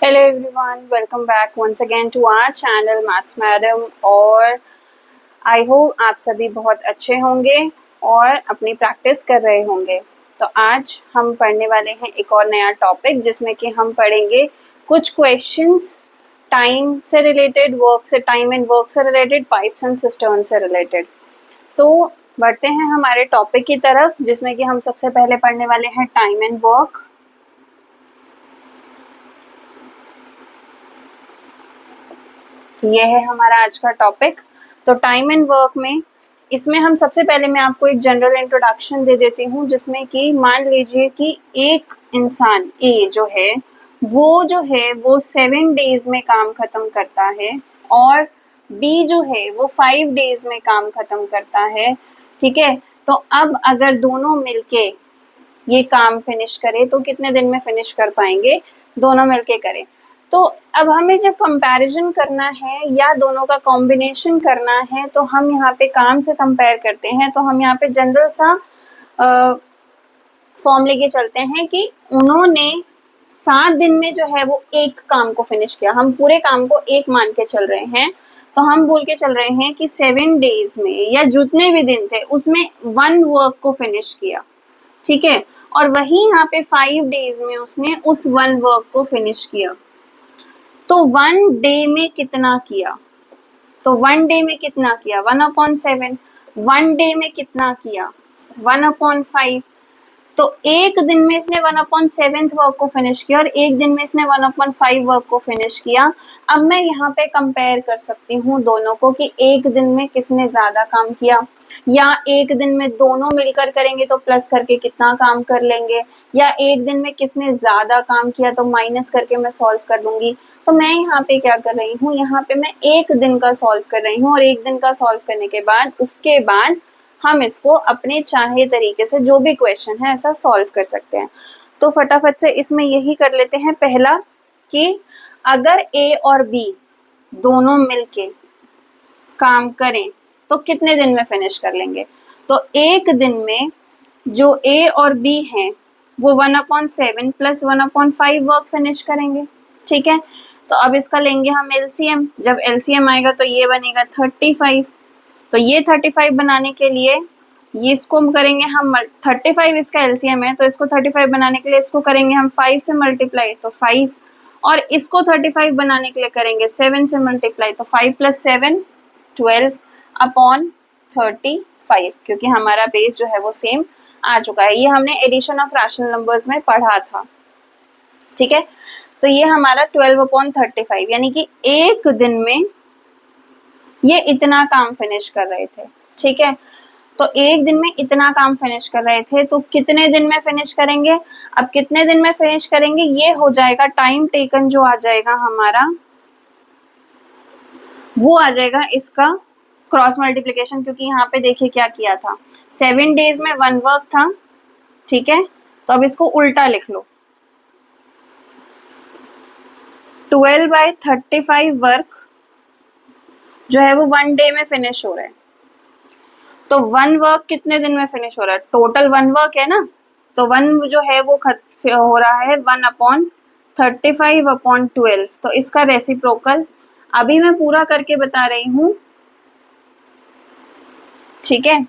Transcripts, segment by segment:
Hello everyone, welcome back once again to our channel Maths Madam। और I hope आप सभी बहुत अच्छे होंगे और अपनी प्रैक्टिस कर रहे होंगे। तो आज हम पढ़ने वाले हैं एक और नया टॉपिक जिसमें कि हम पढ़ेंगे कुछ क्वेश्चंस टाइम से रिलेटेड, वर्क से, टाइम एंड वर्क से रिलेटेड, पाइप्स एंड सिस्टर्न से रिलेटेड। तो बढ़ते हैं हमारे टॉपिक की तरफ जिसमें कि हम सबसे पहले पढ़ने वाले हैं टाइम एंड वर्क। ये है हमारा आज का टॉपिक। तो टाइम एंड वर्क में इसमें हम सबसे पहले मैं आपको एक जनरल इंट्रोडक्शन दे देती हूँ जिसमें कि मान लीजिए कि एक इंसान ए जो है वो 7 डेज में काम खत्म करता है और बी जो है वो 5 डेज में काम खत्म करता है। ठीक है, तो अब अगर दोनों मिलके ये काम फिनिश करे तो कितने दिन में फिनिश कर पाएंगे? दोनों मिलके करें तो अब हमें जब कंपैरिजन करना है या दोनों का कॉम्बिनेशन करना है तो हम यहाँ पे काम से कंपेयर करते हैं। तो हम यहाँ पे जनरल सा फॉर्म लेके चलते हैं कि उन्होंने 7 दिन में जो है वो एक काम को फिनिश किया। हम पूरे काम को एक मान के चल रहे हैं तो हम बोल के चल रहे हैं कि 7 डेज में या जितने भी दिन थे उसमें 1 वर्क को फिनिश किया। ठीक है, और वही यहाँ पे 5 डेज में उसने उस 1 वर्क को फिनिश किया। तो 1 डे में कितना किया? तो 1 डे में कितना किया? 1/7। 1 डे में कितना किया? 1/5। तो एक दिन में इसने 1/7 वर्क को फिनिश किया और एक दिन में इसने 1/5 वर्क को फिनिश किया। अब मैं यहाँ पे कंपेयर कर सकती हूँ दोनों को कि एक दिन में किसने ज्यादा काम किया, या एक दिन में दोनों मिलकर करेंगे तो प्लस करके कितना काम कर लेंगे, या एक दिन में किसने ज्यादा काम किया तो माइनस करके मैं सॉल्व कर लूंगी। तो मैं यहाँ पे क्या कर रही हूँ, यहाँ पे मैं एक दिन का सॉल्व कर रही हूँ और एक दिन का सॉल्व करने के बाद उसके बाद हम इसको अपने चाहे तरीके से जो भी क्वेश्चन है ऐसा सॉल्व कर सकते हैं। तो फटाफट से इसमें यही कर लेते हैं। पहला कि अगर ए और बी दोनों मिलके काम करें तो कितने दिन में फिनिश कर लेंगे? तो एक दिन में जो ए और बी हैं वो 1/7 प्लस 1/5 वर्क फिनिश करेंगे। ठीक है, तो अब इसका लेंगे हम एलसीएम। जब एलसीएम आएगा तो ये बनेगा 35। तो ये 35 बनाने के लिए ये इसको हम करेंगे हम 35 इसका एलसीएम है तो इसको 35 बनाने के लिए इसको करेंगे हम 5 से मल्टीप्लाई तो 5, और इसको 35 बनाने के लिए करेंगे 7 से मल्टीप्लाई तो 5 + 7 12/35, क्योंकि हमारा बेस जो है वो सेम आ चुका है। ये हमने एडिशन ऑफ रैशनल नंबर्स में पढ़ा था। ठीक है, तो ये हमारा 12/35 यानी कि एक दिन में ये इतना काम फिनिश कर रहे थे। ठीक है, तो एक दिन में इतना काम फिनिश कर रहे थे तो कितने दिन में फिनिश करेंगे? अब कितने दिन में फिनिश करेंगे ये हो जाएगा टाइम टेकन जो आ जाएगा हमारा, वो आ जाएगा इसका क्रॉस मल्टीप्लिकेशन, क्योंकि यहाँ पे देखिए क्या किया था, 7 डेज में 1 वर्क था। ठीक है, तो अब इसको उल्टा लिख लो, 12/35 वर्क जो है वो 1 डे में फिनिश हो रहा है। तो 1 वर्क कितने दिन में फिनिश हो रहा है? टोटल 1 वर्क है ना, तो 1 जो है वो हो रहा है 1/35/12। तो इसका रेसिप्रोकल अभी मैं पूरा करके बता रही हूँ। ठीक है,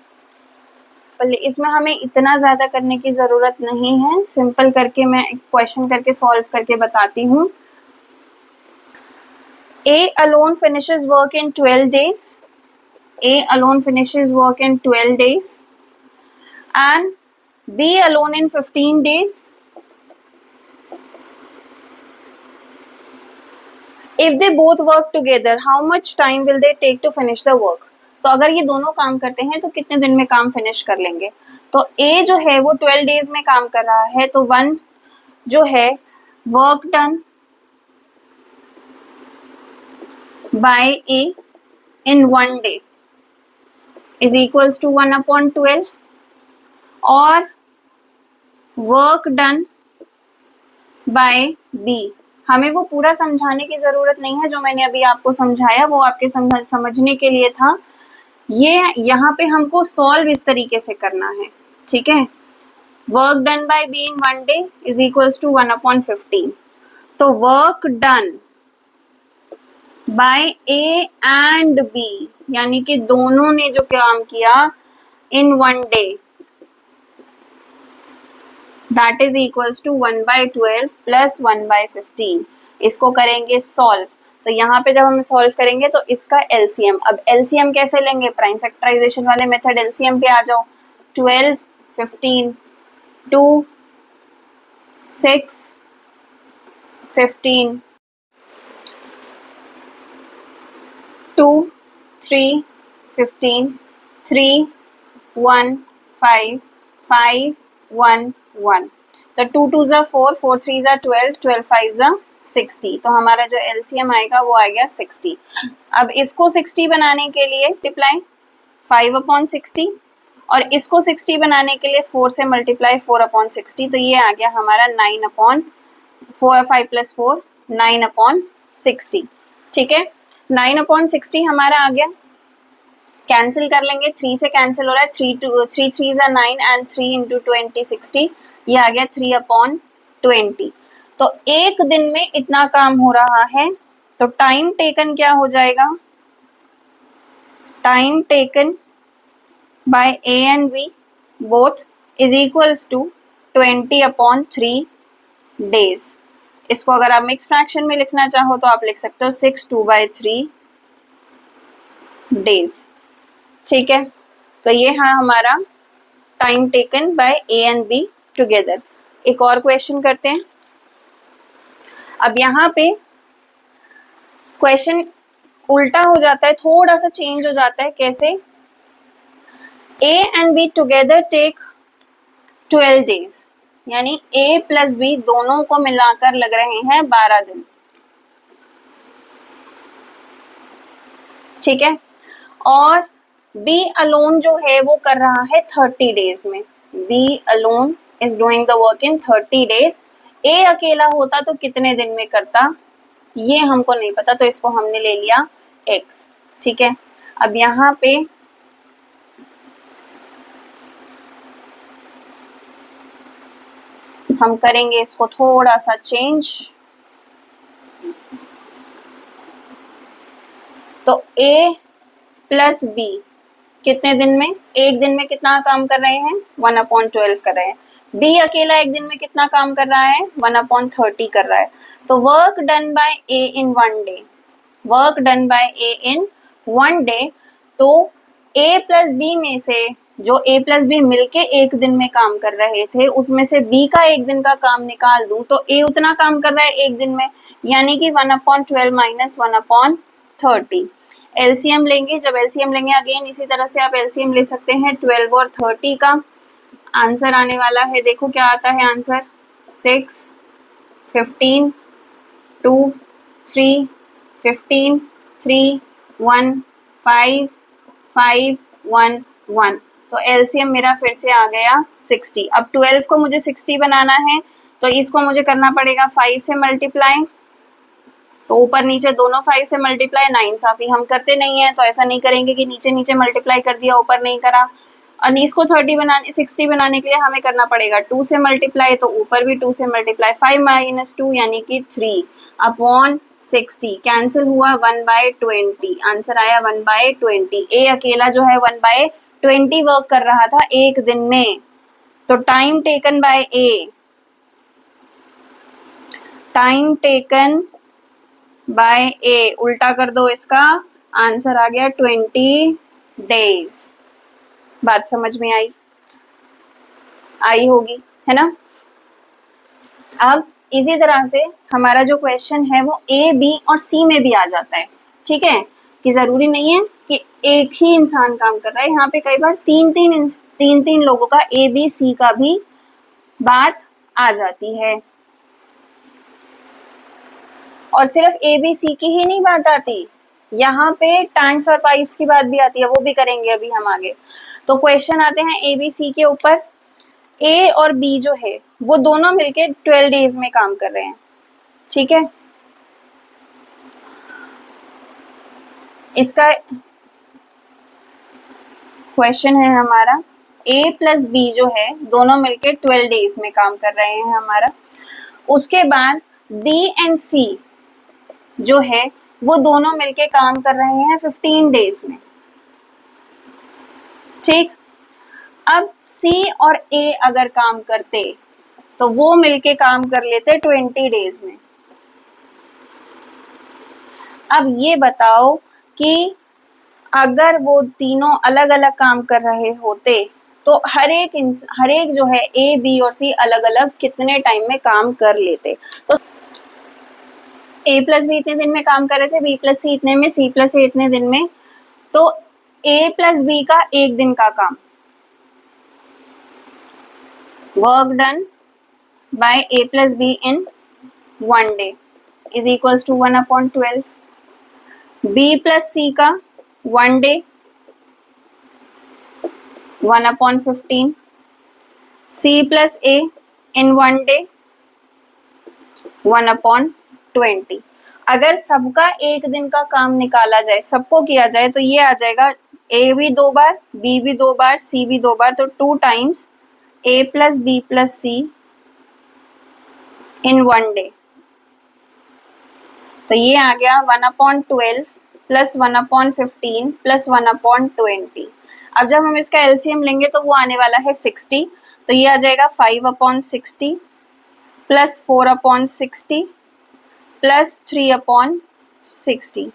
इसमें हमें इतना ज्यादा करने की जरूरत नहीं है, सिंपल करके मैं क्वेश्चन करके सॉल्व करके बताती हूँ। A alone finishes work in 12 days. A alone finishes work in 12 days and B alone in 15 days. If they both work together, how much time will they take to finish the work? तो अगर ये दोनों काम करते हैं तो कितने दिन में काम फिनिश कर लेंगे? तो A जो है वो 12 डेज में काम कर रहा है, तो 1 जो है work done by A in 1 day is equals to 1/12, और वर्क डन by B, हमें वो पूरा समझाने की जरूरत नहीं है, जो मैंने अभी आपको समझाया वो आपके समझने के लिए था। ये यहाँ पे हमको सॉल्व इस तरीके से करना है। ठीक है, work done by B in 1 day is equals to 1/15। तो work done by A and B, यानी कि दोनों ने जो काम किया in one day, that is equals to 1/12 plus 1/15। इसको करेंगे सॉल्व, तो यहाँ पे जब हम सॉल्व करेंगे तो इसका एलसीएम, अब एलसीएम कैसे लेंगे, प्राइम फैक्टराइजेशन वाले मेथड, एलसीएम पे आ जाओ। 12, 15, 2, 6, 15, 2, 3, 15, 3, 1, 5, 5, 1, 1, तो 2 2 ज़ा 4, 4 3 ज़ा 12, 12 5 ज़ा 60, तो हमारा जो एलसीएम आएगा वो आ गया 60। अब इसको 60 बनाने के लिए मल्टीप्लाई 5/60 और इसको 60 बनाने के लिए 4 से मल्टीप्लाई 4/60, तो ये आ गया हमारा 9/4, 5 + 4 9/60। ठीक है, 9/60 हमारा आ गया। कैंसिल कर लेंगे, 3 से कैंसिल हो रहा है, 3 3 ज़ा 9 एंड 3 × 20 60, ये आ गया 3/20। तो एक दिन में इतना काम हो रहा है, तो टाइम टेकन क्या हो जाएगा, time taken by A and B both is equals to 20/3 days. इसको अगर आप मिक्स फ्रैक्शन में लिखना चाहो तो आप लिख सकते हो 6 2/3 डेज। ठीक है, तो ये है हमारा time taken by A and B together. एक और क्वेश्चन करते हैं। अब यहाँ पे क्वेश्चन उल्टा हो जाता है, थोड़ा सा चेंज हो जाता है। कैसे, A and B together take 12 days, यानी ए प्लस बी दोनों को मिलाकर लग रहे हैं 12 दिन। ठीक है, और बी अलोन जो है वो कर रहा है 30 डेज में, B alone is doing the work in 30 days. A अकेला होता तो कितने दिन में करता, ये हमको नहीं पता, तो इसको हमने ले लिया x। ठीक है, अब यहाँ पे हम करेंगे इसको थोड़ा सा चेंज, तो a प्लस बी कितने दिन में, एक दिन में कितना काम कर रहे हैं, 1/12 कर रहे हैं। बी अकेला एक दिन में कितना काम कर रहा है, 1/30 कर रहा है। तो work done by A in one day, work done by A in one day, तो ए प्लस बी में से जो ए प्लस बी मिलके एक दिन में काम कर रहे थे उसमें से बी का एक दिन का काम निकाल दूं तो ए उतना काम कर रहा है एक दिन में, यानी कि 1/12 माइनस 1/30। एलसीएम लेंगे, जब एलसीएम लेंगे अगेन इसी तरह से आप एलसीएम ले सकते हैं 12 और 30 का। आंसर आने वाला है, देखो क्या आता है आंसर, 6, 15, 2, 3, 15, 3, 1, 5, 5, 1, 1, तो एलसीएम मेरा फिर से आ गया 60। अब 12 को मुझे 60 बनाना है तो इसको मुझे करना पड़ेगा 5 से मल्टीप्लाई, तो ऊपर नीचे दोनों 5 से मल्टीप्लाई, नाइंसाफी हम करते नहीं है, तो ऐसा नहीं करेंगे कि नीचे नीचे मल्टीप्लाई कर दिया ऊपर नहीं करा। और इसको 60 बनाने के लिए हमें करना पड़ेगा 2 से मल्टीप्लाई, तो ऊपर भी 2 से मल्टीप्लाई, 5 - 2 यानी कि 3/60, कैंसिल हुआ 1/20, आंसर आया 1/20। ए अकेला जो है 1/20 वर्क कर रहा था एक दिन में, तो time taken by A, time taken by A उल्टा कर दो इसका, आंसर आ गया 20 डेज। बात समझ में आई होगी, है ना। अब इसी तरह से हमारा जो क्वेश्चन है वो ए बी और सी में भी आ जाता है। ठीक है, कि जरूरी नहीं है कि एक ही इंसान काम कर रहा है, यहाँ पे कई बार तीन लोगों का ए बी सी का भी बात आ जाती है। और सिर्फ ए बी सी की ही नहीं बात आती, यहाँ पे टैंक्स और पाइप्स की बात भी आती है, वो भी करेंगे अभी हम आगे। तो क्वेश्चन आते हैं ए बी सी के ऊपर। ए और बी जो है वो दोनों मिलके 12 डेज में काम कर रहे हैं। ठीक है, इसका क्वेश्चन है हमारा, ए प्लस बी जो है दोनों मिलके 12 डेज में काम कर रहे हैं हमारा। उसके बाद बी एंड सी जो है वो दोनों मिलके काम कर रहे हैं 15 डेज में, ठीक। अब सी और ए अगर काम करते तो वो मिलके काम कर लेते 20 डेज में। अब ये बताओ कि अगर वो तीनों अलग अलग काम कर रहे होते तो हर एक जो है ए बी और सी अलग अलग कितने टाइम में काम कर लेते। तो ए प्लस बी इतने दिन में काम कर रहे थे, बी प्लस सी इतने में, सी प्लस ए इतने दिन में। तो ए प्लस बी का एक दिन का काम, work done by A plus B in 1 day is equals to 1/12। B plus C का 1 day 1/15। C plus A in 1 day 1/20। अगर सबका एक दिन का काम निकाला जाए, सबको किया जाए, तो ये आ जाएगा ए भी 2 बार, बी भी 2 बार, सी भी 2 बार, तो 2 times A plus B plus C in 1 day। तो ये आ गया 1/12 प्लस 1/15 प्लस 1/20। अब जब हम इसका एलसीएम लेंगे तो वो आने वाला है 60। तो ये आ जाएगा 5/60 प्लस 4/60 प्लस 3/60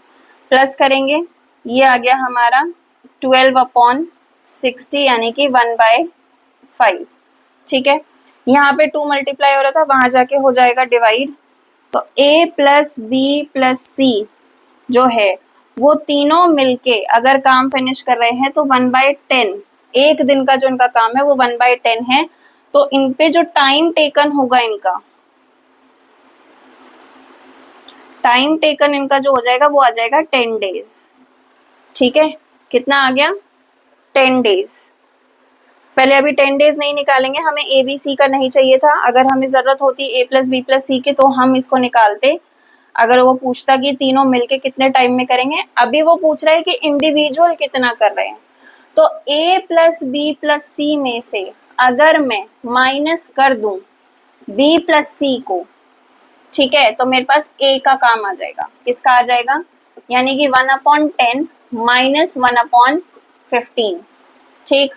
प्लस करेंगे, ये आ गया हमारा 12/60 यानी कि 1/5, ठीक है। यहाँ पे 2 मल्टीप्लाई हो रहा था, वहां जाके हो जाएगा डिवाइड। तो ए प्लस बी प्लस सी जो है वो तीनों मिलके अगर काम फिनिश कर रहे हैं तो 1/10, एक दिन का जो इनका काम है वो 1/10 है। तो इन पे जो टाइम टेकन होगा, इनका टाइम टेकन इनका जो हो जाएगा वो आ जाएगा 10 डेज, ठीक है। कितना आ गया? 10 डेज। पहले अभी 10 डेज नहीं निकालेंगे, हमें ए बी सी का नहीं चाहिए था। अगर हमें जरूरत होती ए प्लस बी प्लस सी की तो हम इसको निकालते, अगर वो पूछता कि तीनों मिलके कितने टाइम में करेंगे। अभी वो पूछ रहा है कि इंडिविजुअल कितना कर रहे हैं। तो ए प्लस बी प्लस सी में से अगर मैं माइनस कर दूं बी प्लस सी को, ठीक है, तो मेरे पास ए का काम आ जाएगा। किसका आ जाएगा? यानी कि 1/10 माइनस 1/15, ठीक।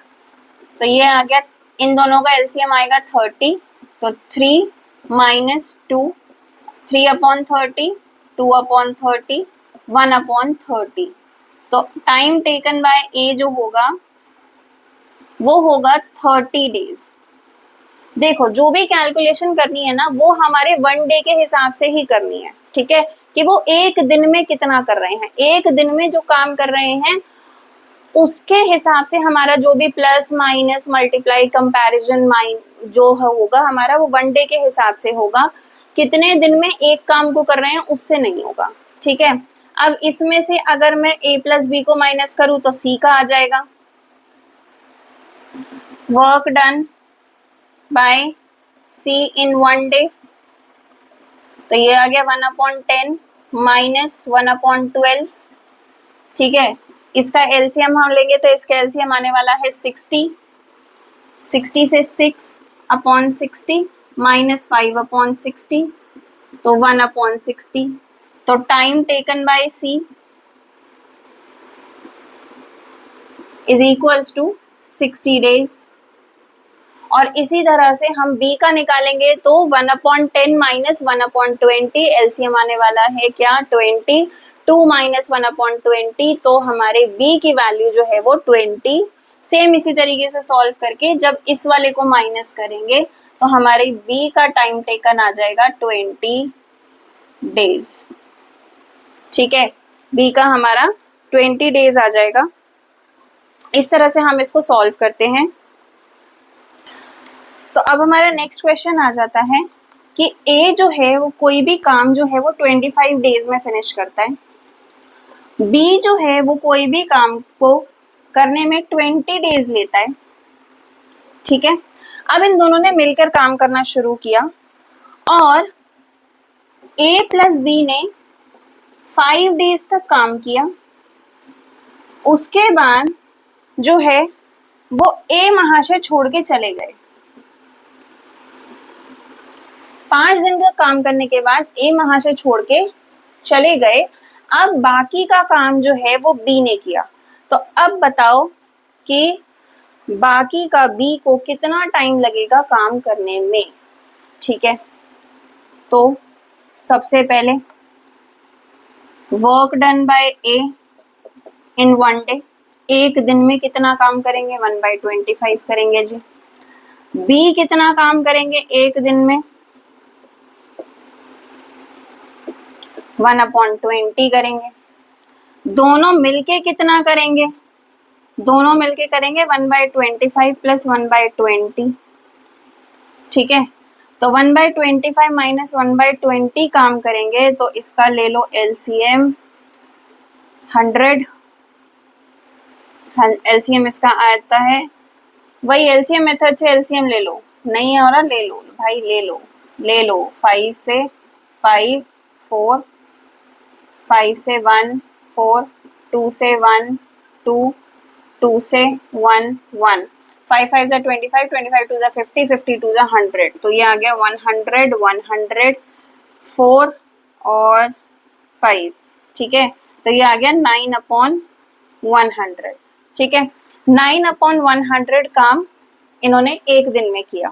तो ये आ गया, इन दोनों का एलसीएम आएगा 30। तो 3 माइनस 2, 3/30, 2/30, 1/30। तो टाइम टेकन बाय ए जो होगा वो होगा 30 डेज। देखो, जो भी कैलकुलेशन करनी है ना वो हमारे 1 डे के हिसाब से ही करनी है, ठीक है, कि वो एक दिन में कितना कर रहे हैं। एक दिन में जो काम कर रहे हैं उसके हिसाब से हमारा जो भी प्लस माइनस मल्टीप्लाई कंपैरिजन जो होगा हमारा वो 1 डे के हिसाब से होगा। कितने दिन में एक काम को कर रहे हैं उससे नहीं होगा, ठीक है। अब इसमें से अगर मैं ए प्लस बी को माइनस करूं तो सी का आ जाएगा, work done by C in 1 day. तो ये आ गया 1/10 माइनस 1/12, ठीक है। इसका एलसीएम हम लेंगे तो इसका एलसीएम आने वाला है 60। 60 से 6/60 माइनस 5/60, तो 1/60। तो time taken by C is equals to 60 days. और इसी तरह से हम b का निकालेंगे तो 1/10 माइनस 1/20, एलसीएम आने वाला है क्या? 20। 2 माइनस 1/20, तो हमारे b की वैल्यू जो है वो 20। सेम इसी तरीके से सॉल्व करके जब इस वाले को माइनस करेंगे तो हमारे b का टाइम टेकन आ जाएगा 20 डेज, ठीक है। b का हमारा 20 डेज आ जाएगा। इस तरह से हम इसको सॉल्व करते हैं। तो अब हमारा नेक्स्ट क्वेश्चन आ जाता है कि ए जो है वो कोई भी काम जो है वो 25 डेज में फिनिश करता है, बी जो है वो कोई भी काम को करने में 20 डेज लेता है, ठीक है। अब इन दोनों ने मिलकर काम करना शुरू किया और ए प्लस बी ने 5 डेज तक काम किया। उसके बाद जो है वो ए महाशय छोड़ के चले गए। 5 दिन का काम करने के बाद ए महाशय छोड़ के चले गए। अब बाकी का काम जो है वो बी ने किया। तो अब बताओ कि बाकी का बी को कितना टाइम लगेगा काम करने में। ठीक है, तो सबसे पहले work done by A in 1 day, एक दिन में कितना काम करेंगे 1/25 करेंगे जी। बी कितना काम करेंगे एक दिन में 1/20 करेंगे। दोनों मिलके कितना करेंगे, दोनों मिलके करेंगे 1/25 प्लस 1/20। ठीक है, तो 1/25 माइनस 1/20 काम करेंगे, तो इसका ले लो एलसीएम 100। एलसीएम इसका आता है, वही एलसीएम मेथड से एलसीएम ले लो, नहीं है और ले लो भाई, ले लो 5 से 5 4, 5 से 1 4, 2 से 1 2, 2 से 1 1, 5 5 जा 25, 25 2 जा 50, 50 2 जा 100, तो ये आ गया 100 100 4 और 5। ठीक है, तो ये आ गया 9/100। ठीक है, 9/100 काम इन्होंने एक दिन में किया।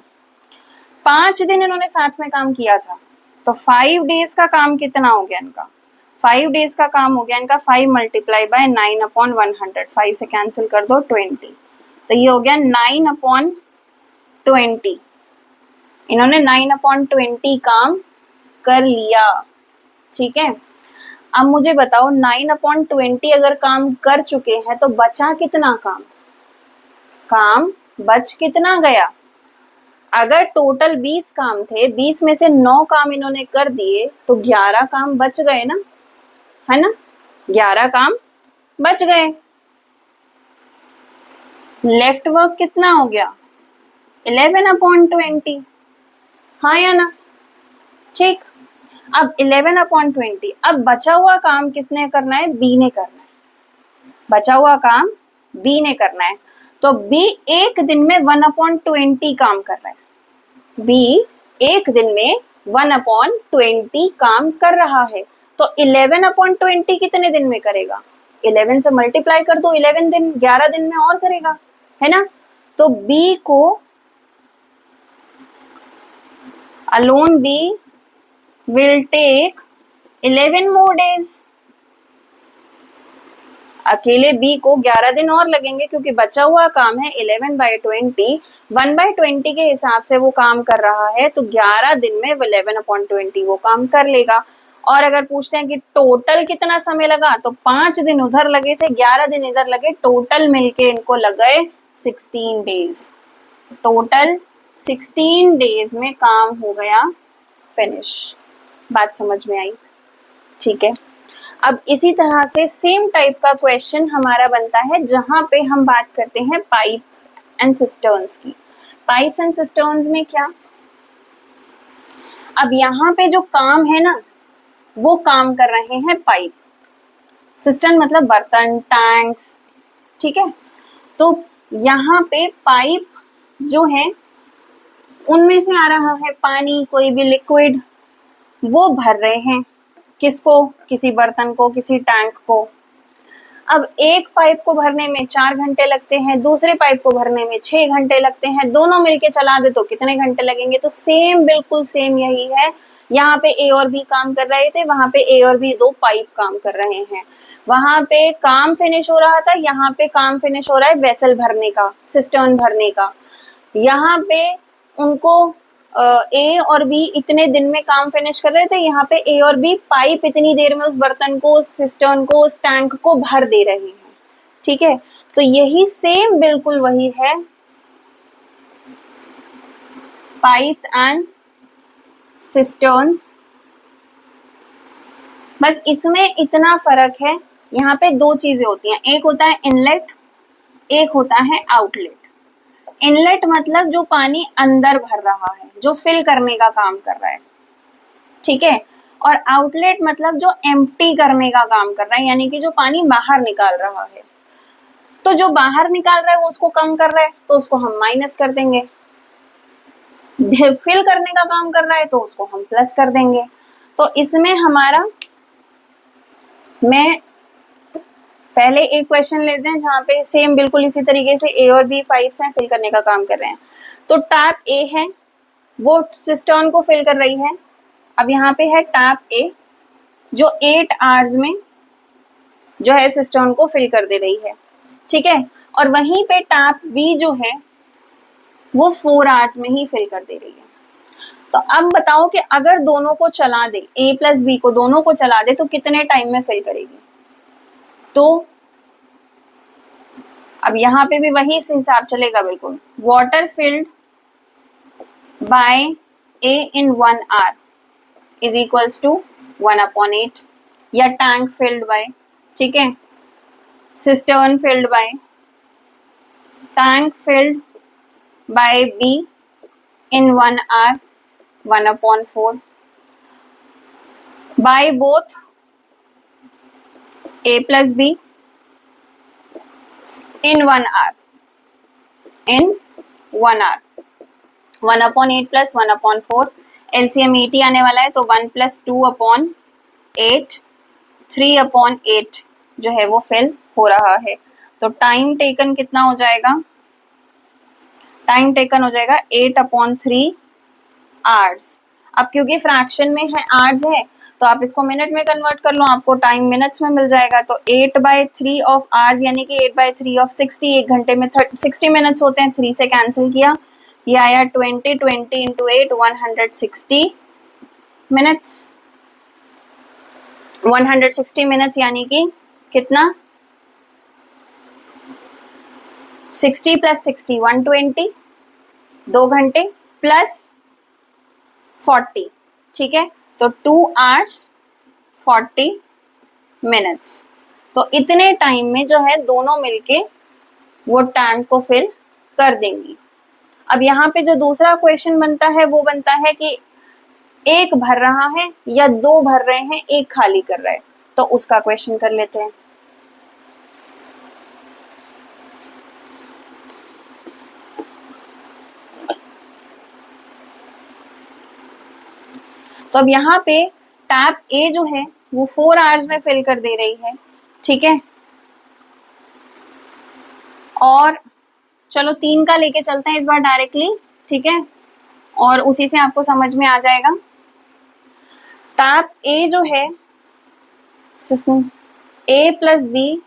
5 दिन इन्होंने साथ में काम किया था, तो 5 डेज का काम कितना हो गया इनका, 5 डेज का काम हो गया इनका 5 मल्टीप्लाई बाय 9/100, 5 से कैंसिल कर दो 20, तो ये हो गया 9/20। इन्होंने 9/20 काम कर लिया। ठीक है, अब मुझे बताओ 9/20 अगर काम कर चुके हैं तो बचा कितना काम, काम बच कितना गया। अगर टोटल 20 काम थे, 20 में से 9 काम इन्होंने कर दिए, तो 11 काम बच गए ना, है ना, 11 काम बच गए। लेफ्ट वर्क कितना हो गया 11/20, हाँ या ना। ठीक, अब 11/20, अब बचा हुआ काम किसने करना है, बी ने करना है, बचा हुआ काम बी ने करना है। तो बी एक दिन में 1/20 काम कर रहा है, बी एक दिन में 1/20 काम कर रहा है। तो 11/20 कितने दिन में करेगा, 11 से मल्टीप्लाई कर दो, 11 दिन 11 दिन में और करेगा, है ना। तो बी को alone B will take 11 more days, अकेले बी को 11 दिन और लगेंगे, क्योंकि बचा हुआ काम है 11/20, 1/20 के हिसाब से वो काम कर रहा है, तो 11 दिन में 11/20 वो काम कर लेगा। और अगर पूछते हैं कि टोटल कितना समय लगा, तो 5 दिन उधर लगे थे, 11 दिन इधर लगे, टोटल मिलके इनको लग गए 16 डेज। टोटल 16 डेज में काम हो गया फिनिश। बात समझ में आई, ठीक है। अब इसी तरह से सेम टाइप का क्वेश्चन हमारा बनता है जहां पे हम बात करते हैं पाइप्स एंड सिस्टर्न्स की। पाइप्स एंड सिस्टर्न्स में क्या, अब यहाँ पे जो काम है ना, वो काम कर रहे हैं पाइप, सिस्टर्न मतलब बर्तन, टैंक्स, ठीक है। तो यहाँ पे पाइप जो है उनमें से आ रहा है पानी, कोई भी लिक्विड, वो भर रहे हैं किसको, किसी बर्तन को, किसी टैंक को। अब एक पाइप को भरने में 4 घंटे लगते हैं, दूसरे पाइप को भरने में 6 घंटे लगते हैं, दोनों मिलके चला दे तो कितने घंटे लगेंगे। तो सेम, बिल्कुल सेम यही है। यहाँ पे ए और बी काम कर रहे थे, वहां पे ए और बी दो पाइप काम कर रहे हैं। वहां पे काम फिनिश हो रहा था, यहाँ पे काम फिनिश हो रहा है वेसल भरने का, सिस्टर्न भरने का। यहाँ पे उनको ए और बी इतने दिन में काम फिनिश कर रहे थे, यहाँ पे ए और बी पाइप इतनी देर में उस बर्तन को, उस सिस्टर्न को, उस टैंक को भर दे रहे हैं, ठीक है। तो यही सेम बिल्कुल वही है पाइप्स एंड सिस्टर्न्स, बस इसमें इतना फर्क है। यहाँ पे 2 चीजें होती हैं, एक होता है इनलेट, एक होता है आउटलेट। इनलेट मतलब जो पानी अंदर भर रहा है, जो फिल करने का काम कर रहा है, ठीक है। और आउटलेट मतलब जो एम्प्टी करने का काम कर रहा है, यानी कि जो पानी बाहर निकाल रहा है। तो जो बाहर निकाल रहा है वो उसको कम कर रहा है, तो उसको हम माइनस कर देंगे, फिल करने का काम कर रहा है तो उसको हम प्लस कर देंगे। तो इसमें हमारा, मैं पहले एक क्वेश्चन लेते हैं जहां पे सेम बिल्कुल इसी तरीके से ए और बी पाइप्स हैं, फिल करने का काम कर रहे हैं। तो टैप ए है, वो सिस्टर्न को फिल कर रही है। अब यहाँ पे है टैप ए जो 8 आवर्स में जो है सिस्टर्न को फिल कर दे रही है, ठीक है। और वहीं पे टैप बी जो है वो 4 आवर्स में ही फिल कर दे रही है। तो अब बताओ कि अगर दोनों को चला दे, ए प्लस बी को दोनों को चला दे तो कितने टाइम में फिल करेगी। तो अब यहाँ पे भी वही हिसाब चलेगा बिल्कुल। Water filled by A in 1 hour is equals to 1/8, या टैंक फिल्ड बाय, ठीक है, cistern filled by, tank filled by B in 1 hour 1/4 by both A plus B in 1 hour. In 1 hour 1/8 plus 1/4 LCM 80 आने वाला है तो 1 plus 2/8 3/8 जो है वो फिल हो रहा है। तो टाइम टेकन कितना हो जाएगा, टाइम टेकन हो जाएगा 8/3 आवर्स। अब क्योंकि फ्रैक्शन में है आवर्स है तो आप इसको मिनट में कन्वर्ट कर लो, आपको टाइम मिनट्स में मिल जाएगा। तो 8/3 ऑफ आवर्स यानी कि 8/3 ऑफ 60, एक घंटे में 60 मिनट्स होते हैं, 3 से कैंसिल किया, ये आया 20 इंटू 8 160 मिनट्स। 160 मिनट्स यानी कि कितना, 60 प्लस 60 120, 2 घंटे प्लस 40, ठीक है, तो 2 hours 40 मिनट्स। तो इतने टाइम में जो है दोनों मिलके वो टैंक को फिल कर देंगी। अब यहाँ पे जो दूसरा क्वेश्चन बनता है वो बनता है कि एक भर रहा है या 2 भर रहे हैं, एक खाली कर रहा है, तो उसका क्वेश्चन कर लेते हैं। तो अब यहाँ पे टैप ए जो है वो 4 आवर्स में फिल कर दे रही है, ठीक है। और चलो 3 का लेके चलते हैं इस बार डायरेक्टली, ठीक है, और उसी से आपको समझ में आ जाएगा। टैप ए जो है सिस्टम ए प्लस बी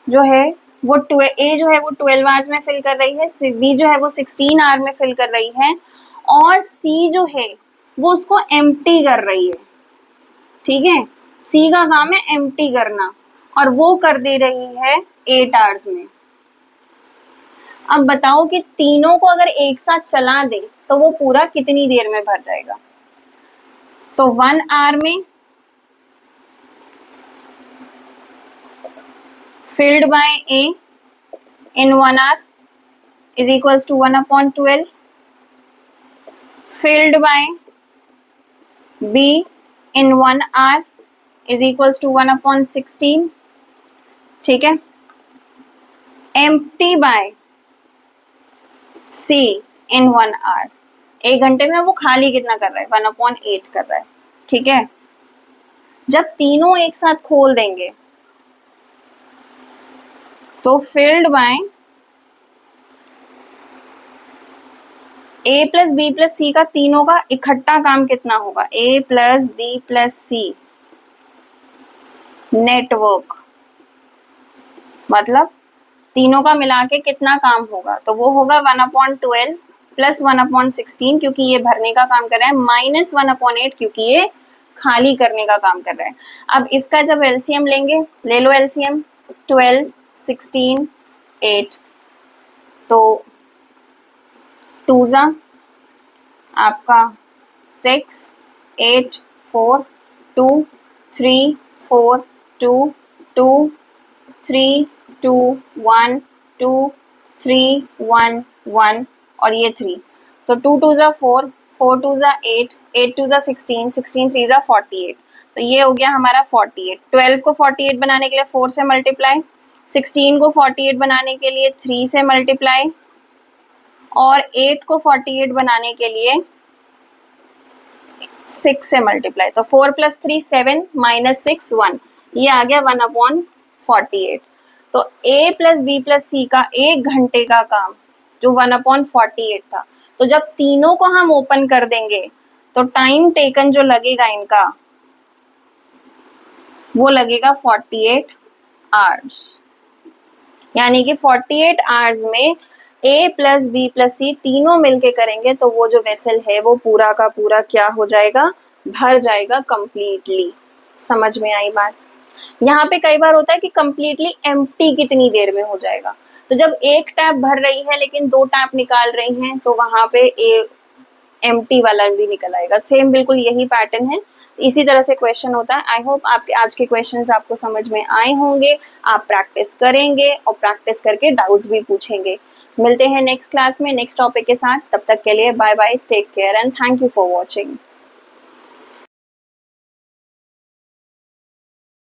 जो है वो ए जो है वो 12 आवर्स में फिल कर रही है, बी जो है वो 16 आवर में फिल कर रही है, और सी जो है वो उसको एम्प्टी कर रही है, ठीक है। सी का काम है एम्प्टी करना और वो कर दे रही है 8 आवर्स में। अब बताओ कि तीनों को अगर एक साथ चला दे तो वो पूरा कितनी देर में भर जाएगा। तो 1 आवर में filled by A in 1 hour is equals to 1/12, filled by B in 1 hour is equals to 1/16, ठीक है। empty by C in 1 hour, 1 घंटे में वो खाली कितना कर रहा है, 1/8 कर रहा है, ठीक है। जब तीनों एक साथ खोल देंगे तो filled by A plus B plus C का तीनों का इकट्ठा काम कितना होगा, A plus B plus C network, मतलब तीनों का मिला के कितना काम होगा, तो वो होगा 1/12 प्लस 1/16 क्योंकि ये भरने का काम कर रहा है, माइनस 1/8 क्योंकि ये खाली करने का काम कर रहा है। अब इसका जब एलसीएम लेंगे, ले लो एलसीएम, 12 16 8, तो 2 जा आपका 6 8 4 2 3 4 2 2 3 2 1 2 3 1 1 और ये 3, तो 2 2 जा 4 4 2 जा 8 8 2 जा 16 16 3 जा 48, तो ये हो गया हमारा 48। 12 को 48 बनाने के लिए 4 से मल्टीप्लाई, 16 को 48 बनाने के लिए 3 से मल्टीप्लाई, और 8 को 48 बनाने के लिए 6 से मल्टीप्लाई, तो 4 + 3 7 - 6 1, ये आ गया 1/48। तो A + B + C का 1 घंटे का काम जो 1/48 था, तो जब तीनों को हम ओपन कर देंगे तो टाइम टेकन जो लगेगा इनका वो लगेगा 48 आवर्स, यानी कि 48 आवर्स में A + B + C तीनों मिलके करेंगे तो वो जो वेसल है वो पूरा का पूरा क्या हो जाएगा, भर जाएगा कंप्लीटली। समझ में आई बात? यहाँ पे कई बार होता है कि कंप्लीटली एम्प्टी कितनी देर में हो जाएगा, तो जब एक टैप भर रही है लेकिन 2 टैप निकाल रही हैं तो वहां पे एम्प्टी वाला भी निकल आएगा। सेम बिल्कुल यही पैटर्न है, इसी तरह से क्वेश्चन होता है। आई होप आपके आज के क्वेश्चंस आपको समझ में आए होंगे, आप प्रैक्टिस करेंगे और प्रैक्टिस करके डाउट्स भी पूछेंगे। मिलते हैं नेक्स्ट क्लास में नेक्स्ट टॉपिक के साथ, तब तक के लिए bye bye, take care and thank you for watching.